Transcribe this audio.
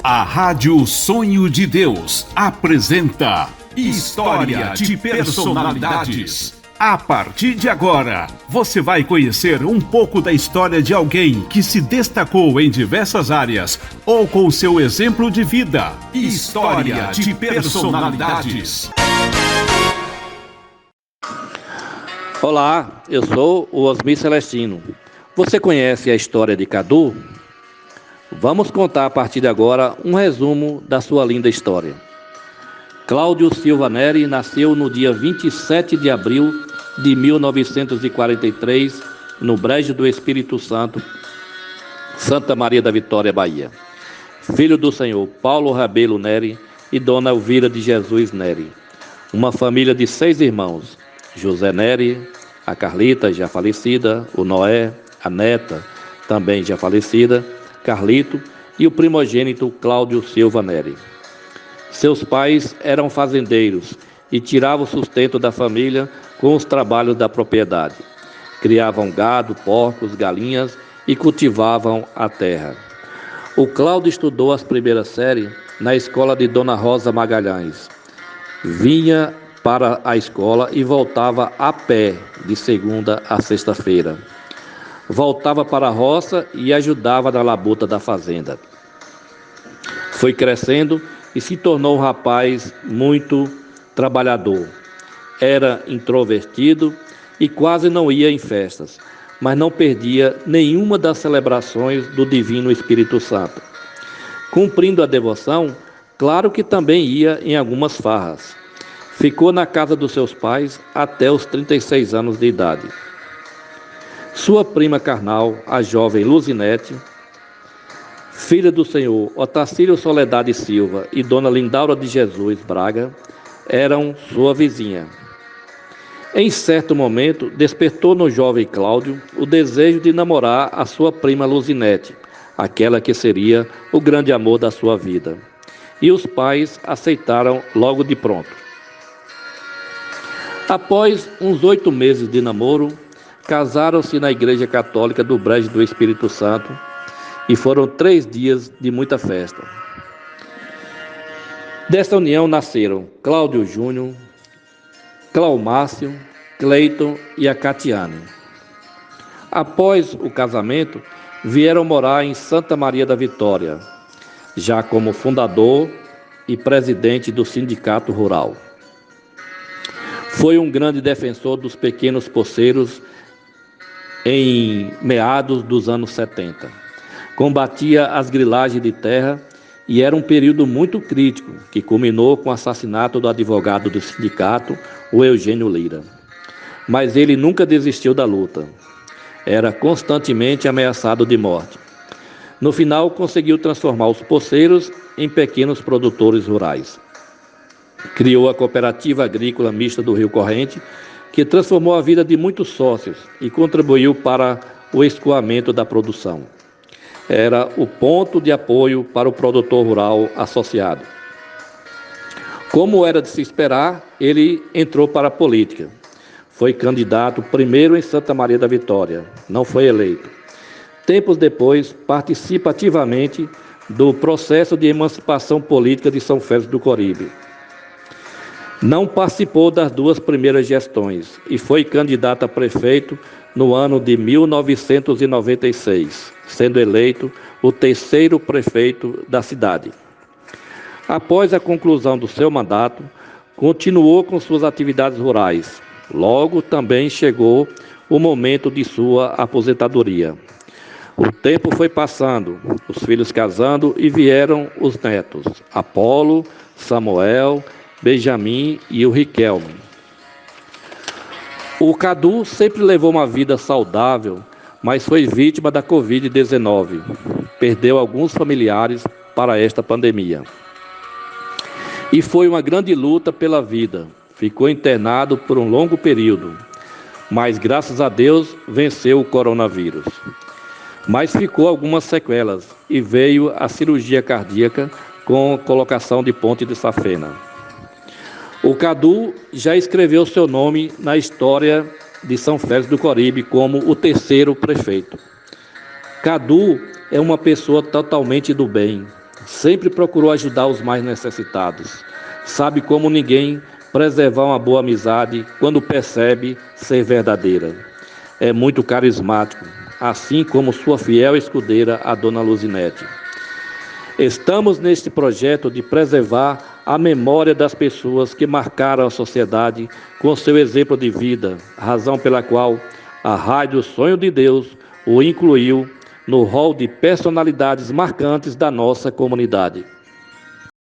A Rádio Sonho de Deus apresenta História de Personalidades. A partir de agora, você vai conhecer um pouco da história de alguém que se destacou em diversas áreas ou com seu exemplo de vida. História de Personalidades. Olá, eu sou o Osmir Celestino. Você conhece a história de Cadu? Vamos contar a partir de agora um resumo da sua linda história. Cláudio Silva Neri nasceu no dia 27 de abril de 1943, no Brejo do Espírito Santo, Santa Maria da Vitória, Bahia. Filho do senhor Paulo Rabelo Neri e dona Elvira de Jesus Neri. Uma família de 6 irmãos: José Neri, a Carlita, já falecida, o Noé, a neta, também já falecida, Carlito, e o primogênito Cláudio Silva Neri. Seus pais eram fazendeiros e tiravam o sustento da família com os trabalhos da propriedade. Criavam gado, porcos, galinhas e cultivavam a terra. O Cláudio estudou as primeiras séries na escola de Dona Rosa Magalhães. Vinha para a escola e voltava a pé de segunda a sexta-feira. Voltava para a roça e ajudava na labuta da fazenda. Foi crescendo e se tornou um rapaz muito trabalhador. Era introvertido e quase não ia em festas, mas não perdia nenhuma das celebrações do Divino Espírito Santo. Cumprindo a devoção, claro que também ia em algumas farras. Ficou na casa dos seus pais até os 36 anos de idade. Sua prima carnal, a jovem Luzinete, filha do senhor Otacílio Soledade Silva e dona Lindaura de Jesus Braga, eram sua vizinha. Em certo momento, despertou no jovem Cláudio o desejo de namorar a sua prima Luzinete, aquela que seria o grande amor da sua vida. E os pais aceitaram logo de pronto. Após uns 8 meses de namoro, casaram-se na Igreja Católica do Brejo do Espírito Santo e foram 3 dias de muita festa. Desta união nasceram Cláudio Júnior, Claumárcio, Cleiton e a Catiane. Após o casamento, vieram morar em Santa Maria da Vitória, já como fundador e presidente do Sindicato Rural. Foi um grande defensor dos pequenos poceiros em meados dos anos 70. Combatia as grilagens de terra e era um período muito crítico, que culminou com o assassinato do advogado do sindicato, o Eugênio Lira. Mas ele nunca desistiu da luta. Era constantemente ameaçado de morte. No final, conseguiu transformar os poceiros em pequenos produtores rurais. Criou a Cooperativa Agrícola Mista do Rio Corrente, que transformou a vida de muitos sócios e contribuiu para o escoamento da produção. Era o ponto de apoio para o produtor rural associado. Como era de se esperar, ele entrou para a política. Foi candidato primeiro em Santa Maria da Vitória, não foi eleito. Tempos depois, participa ativamente do processo de emancipação política de São Félix do Coribe. Não participou das 2 primeiras gestões e foi candidato a prefeito no ano de 1996, sendo eleito o 3º prefeito da cidade. Após a conclusão do seu mandato, continuou com suas atividades rurais. Logo também chegou o momento de sua aposentadoria. O tempo foi passando, os filhos casando e vieram os netos, Apolo, Samuel, Benjamin e o Riquelme. O Cadu sempre levou uma vida saudável, mas foi vítima da Covid-19. Perdeu alguns familiares para esta pandemia. E foi uma grande luta pela vida. Ficou internado por um longo período, mas graças a Deus venceu o coronavírus. Mas ficou algumas sequelas e veio a cirurgia cardíaca com colocação de ponte de safena. O Cadu já escreveu seu nome na história de São Félix do Coribe como o 3º prefeito. Cadu é uma pessoa totalmente do bem. Sempre procurou ajudar os mais necessitados. Sabe como ninguém preservar uma boa amizade quando percebe ser verdadeira. É muito carismático, assim como sua fiel escudeira, a dona Luzinete. Estamos neste projeto de preservar a memória das pessoas que marcaram a sociedade com seu exemplo de vida, razão pela qual a Rádio Sonho de Deus o incluiu no rol de personalidades marcantes da nossa comunidade.